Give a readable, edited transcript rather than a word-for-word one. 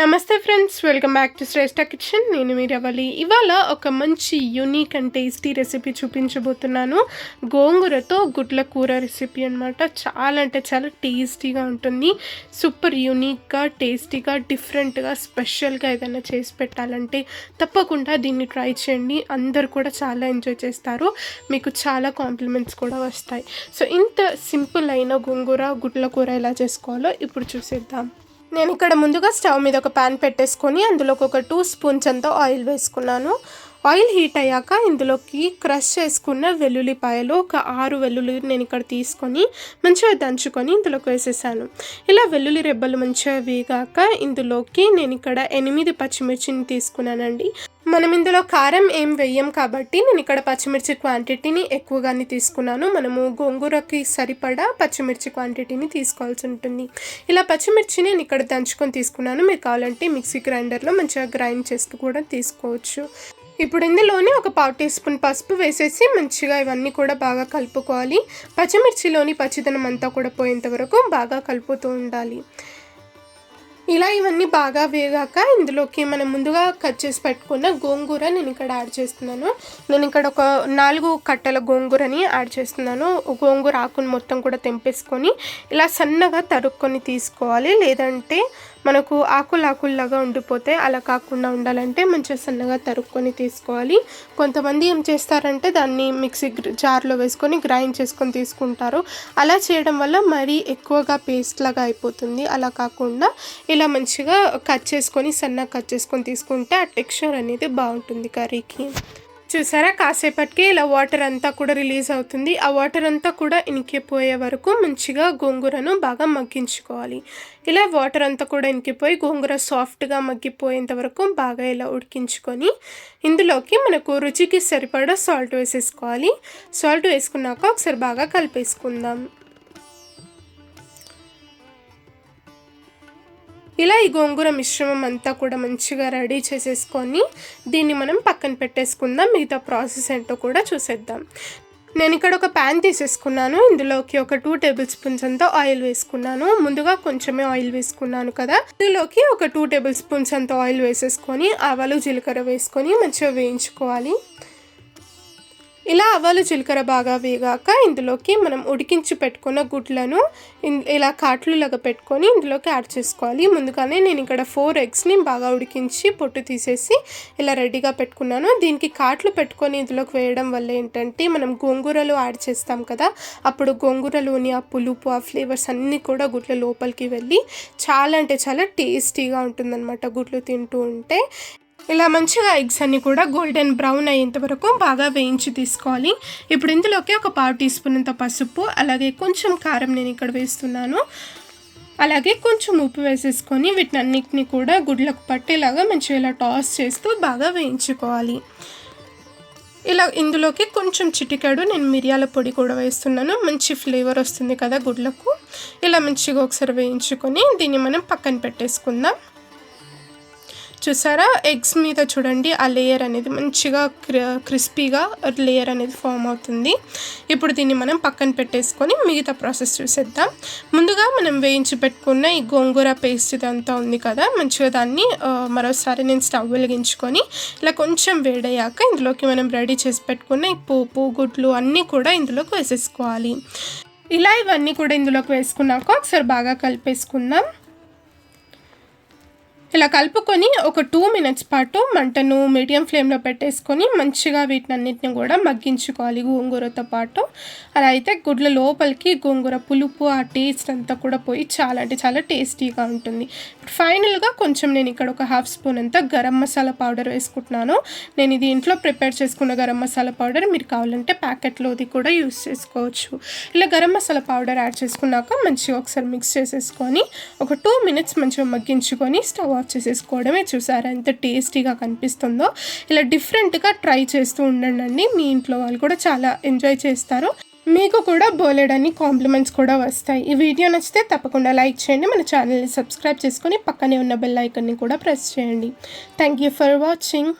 నమస్తే friends, welcome back to Shreshtha kitchen. నేను మీ రవలి. ఇవాళ ఒక మంచి యూనిక్ అండ్ టేస్టీ రెసిపీ చూపించబోతున్నాను. గోంగూరతో గుడ్ల కూర రెసిపీ అనమాట. చాలా అంటే చాలా టేస్టీగా ఉంటుంది. సూపర్ యూనిక్గా, టేస్టీగా, డిఫరెంట్గా, స్పెషల్గా ఏదైనా చేసి పెట్టాలంటే తప్పకుండా దీన్ని ట్రై చేయండి. అందరు కూడా చాలా ఎంజాయ్ చేస్తారు. మీకు చాలా కాంప్లిమెంట్స్ కూడా వస్తాయి. సో ఇంత సింపుల్ అయిన గోంగూర గుడ్ల కూర ఎలా చేసుకోవాలో ఇప్పుడు చూసేద్దాం. నేను ఇక్కడ ముందుగా స్టవ్ మీద ఒక ప్యాన్ పెట్టేసుకొని అందులోకి ఒక 2 స్పూన్స్ అంతా ఆయిల్ వేసుకున్నాను. ఆయిల్ హీట్ అయ్యాక ఇందులోకి క్రష్ చేసుకున్న వెల్లుల్లిపాయలు ఒక 6 వెల్లుల్లి నేను ఇక్కడ తీసుకొని మంచిగా దంచుకొని ఇందులోకి వేసేసాను. ఇలా వెల్లుల్లి రెబ్బలు మంచిగా వేగాక ఇందులోకి నేను ఇక్కడ 8 పచ్చిమిర్చిని తీసుకున్నానండి. మనం ఇందులో కారం ఏం వేయం కాబట్టి నేను ఇక్కడ పచ్చిమిర్చి క్వాంటిటీని ఎక్కువగానే తీసుకున్నాను. మనము గోంగూరకి సరిపడా పచ్చిమిర్చి క్వాంటిటీని తీసుకోవాల్సి ఉంటుంది. ఇలా పచ్చిమిర్చిని నేను ఇక్కడ దంచుకొని తీసుకున్నాను. మీరు కావాలంటే మిక్సీ గ్రైండర్లో మంచిగా గ్రైండ్ చేస్తూ కూడా తీసుకోవచ్చు. ఇప్పుడు ఇందులోనే ఒక 1/4 టీ స్పూన్ పసుపు వేసేసి మంచిగా ఇవన్నీ కూడా బాగా కలుపుకోవాలి. పచ్చిమిర్చిలోని పచ్చిదనం అంతా కూడా పోయేంత వరకు బాగా కలుపుతూ ఉండాలి. ఇలా ఇవన్నీ బాగా వేగాక ఇందులోకి మనం ముందుగా కట్ చేసి పెట్టుకున్న గోంగూర నేను ఇక్కడ యాడ్ చేస్తున్నాను. నేను ఇక్కడ ఒక 4 కట్టల గోంగూరని యాడ్ చేస్తున్నాను. గోంగూర ఆకును మొత్తం కూడా తెంపేసుకొని ఇలా సన్నగా తరుక్కొని తీసుకోవాలి. లేదంటే మనకు ఆకులాగా ఉండిపోతే అలా కాకుండా ఉండాలంటే మంచిగా సన్నగా తరుక్కొని తీసుకోవాలి. కొంతమంది ఏం చేస్తారంటే దాన్ని మిక్సీ జార్లో వేసుకొని గ్రైండ్ చేసుకొని తీసుకుంటారు. అలా చేయడం వల్ల మరీ ఎక్కువగా పేస్ట్ లాగా అయిపోతుంది. అలా కాకుండా ఇలా మంచిగా సన్నగా కట్ చేసుకొని తీసుకుంటే ఆ టెక్స్చర్ అనేది బాగుంటుంది కర్రీకి. చూసారా, కాసేపటికి ఇలా వాటర్ అంతా కూడా రిలీజ్ అవుతుంది. ఆ వాటర్ అంతా కూడా ఇనికిపోయే వరకు మంచిగా గోంగూరను బాగా మగ్గించుకోవాలి. ఇలా వాటర్ అంతా కూడా ఇనికిపోయి గోంగూర సాఫ్ట్గా మగ్గిపోయేంత వరకు బాగా ఇలా ఉడికించుకొని ఇందులోకి మనకు రుచికి సరిపడా సాల్ట్ వేసేసుకోవాలి. సాల్ట్ వేసుకున్నాక ఒకసారి బాగా కలిపేసుకుందాం. ఇలా ఈ గోంగూర మిశ్రమం అంతా కూడా మంచిగా రెడీ చేసేసుకొని దీన్ని మనం పక్కన పెట్టేసుకుందాం. మిగతా ప్రాసెస్ ఏంటో కూడా చూసేద్దాం. నేను ఇక్కడ ఒక ప్యాన్ తీసేసుకున్నాను. ఇందులోకి ఒక 2 టేబుల్ స్పూన్స్ అంతా ఆయిల్ వేసుకున్నాను. ముందుగా కొంచెమే ఆయిల్ వేసుకున్నాను కదా, ఇందులోకి ఒక 2 టేబుల్ స్పూన్స్ అంతా ఆయిల్ వేసేసుకొని ఆవాలు జీలకర్ర వేసుకొని మంచిగా వేయించుకోవాలి. ఇలా ఆవాలు జీలకర్ర బాగా వేగాక ఇందులోకి మనం ఉడికించి పెట్టుకున్న గుడ్లను ఇలా కాట్లులాగా పెట్టుకొని ఇందులోకి యాడ్ చేసుకోవాలి. ముందుగానే నేను ఇక్కడ 4 ఎగ్స్ని బాగా ఉడికించి పొట్టు తీసేసి ఇలా రెడీగా పెట్టుకున్నాను. దీనికి కాట్లు పెట్టుకొని ఇందులోకి వేయడం వల్ల ఏంటంటే మనం గోంగూరలో యాడ్ చేస్తాం కదా, అప్పుడు గోంగూరలోని ఆ పులుపు, ఆ ఫ్లేవర్స్ అన్నీ కూడా గుడ్ల లోపలికి వెళ్ళి చాలా అంటే చాలా టేస్టీగా ఉంటుందన్నమాట గుడ్లు తింటూ ఉంటే. ఇలా మంచిగా ఎగ్స్ అన్నీ కూడా గోల్డెన్ బ్రౌన్ అయ్యేంత వరకు బాగా వేయించి తీసుకోవాలి. ఇప్పుడు ఇందులోకి ఒక 1/2 టీ స్పూన్ అంత పసుపు, అలాగే కొంచెం కారం నేను ఇక్కడ వేస్తున్నాను. అలాగే కొంచెం ఉప్పు వేసేసుకొని వీటినన్నిటిని కూడా గుడ్లకు పట్టేలాగా మంచిగా ఇలా టాస్ చేస్తూ బాగా వేయించుకోవాలి. ఇలా ఇందులోకి కొంచెం చిటికెడు నేను మిరియాల పొడి కూడా వేస్తున్నాను. మంచి ఫ్లేవర్ వస్తుంది కదా గుడ్లకు. ఇలా మంచిగా ఒకసారి వేయించుకొని దీన్ని మనం పక్కన పెట్టేసుకుందాం. చూసారా, ఎగ్స్ మీద చూడండి ఆ లేయర్ అనేది మంచిగా క్రిస్పీగా లేయర్ అనేది ఫామ్ అవుతుంది. ఇప్పుడు దీన్ని మనం పక్కన పెట్టేసుకొని మిగతా ప్రాసెస్ చూసేద్దాం. ముందుగా మనం వేయించి పెట్టుకున్న ఈ గోంగూర పేస్ట్ ఇదంతా ఉంది కదా, మంచిగా దాన్ని మరోసారి నేను స్టవ్ వెలిగించుకొని ఇలా కొంచెం వేడయ్యాక ఇందులోకి మనం రెడీ చేసి పెట్టుకున్న ఈ పోపు గుడ్లు అన్నీ కూడా ఇందులోకి వేసేసుకోవాలి. ఇలా ఇవన్నీ కూడా ఇందులోకి వేసుకున్నాక ఒకసారి బాగా కలిపేసుకుందాం. ఇలా కలుపుకొని ఒక 2 మినిట్స్ పాటు మంటను మీడియం ఫ్లేమ్లో పెట్టేసుకొని మంచిగా వీటినన్నిటిని కూడా మగ్గించుకోవాలి గోంగూరతో పాటు. అలా అయితే గుడ్ల లోపలికి గోంగూర పులుపు, ఆ టేస్ట్ అంతా కూడా పోయి చాలా అంటే చాలా టేస్టీగా ఉంటుంది. ఫైనల్గా కొంచెం నేను ఇక్కడ ఒక 1/2 స్పూన్ అంతా గరం మసాలా పౌడర్ వేసుకుంటున్నాను. నేను ఇది ఇంట్లో ప్రిపేర్ చేసుకున్న గరం మసాలా పౌడర్, మీరు కావాలంటే ప్యాకెట్లోది కూడా యూస్ చేసుకోవచ్చు. ఇలా గరం మసాలా పౌడర్ యాడ్ చేసుకున్నాక మంచిగా ఒకసారి మిక్స్ చేసేసుకొని ఒక 2 మినిట్స్ మంచిగా మగ్గించుకొని స్టవ్ ఆఫ్ చేసేసుకోవడమే. చూసారా ఎంత టేస్టీగా కనిపిస్తుందో. ఇలా డిఫరెంట్గా ట్రై చేస్తూ ఉండండి. మీ ఇంట్లో వాళ్ళు కూడా చాలా ఎంజాయ్ చేస్తారు. మీకు కూడా బోలెడని కాంప్లిమెంట్స్ కూడా వస్తాయి. ఈ వీడియో నచ్చితే తప్పకుండా లైక్ చేయండి. మన ఛానల్ని సబ్స్క్రైబ్ చేసుకొని పక్కనే ఉన్న బెల్ ఐకాన్ని కూడా ప్రెస్ చేయండి. Thank you for watching.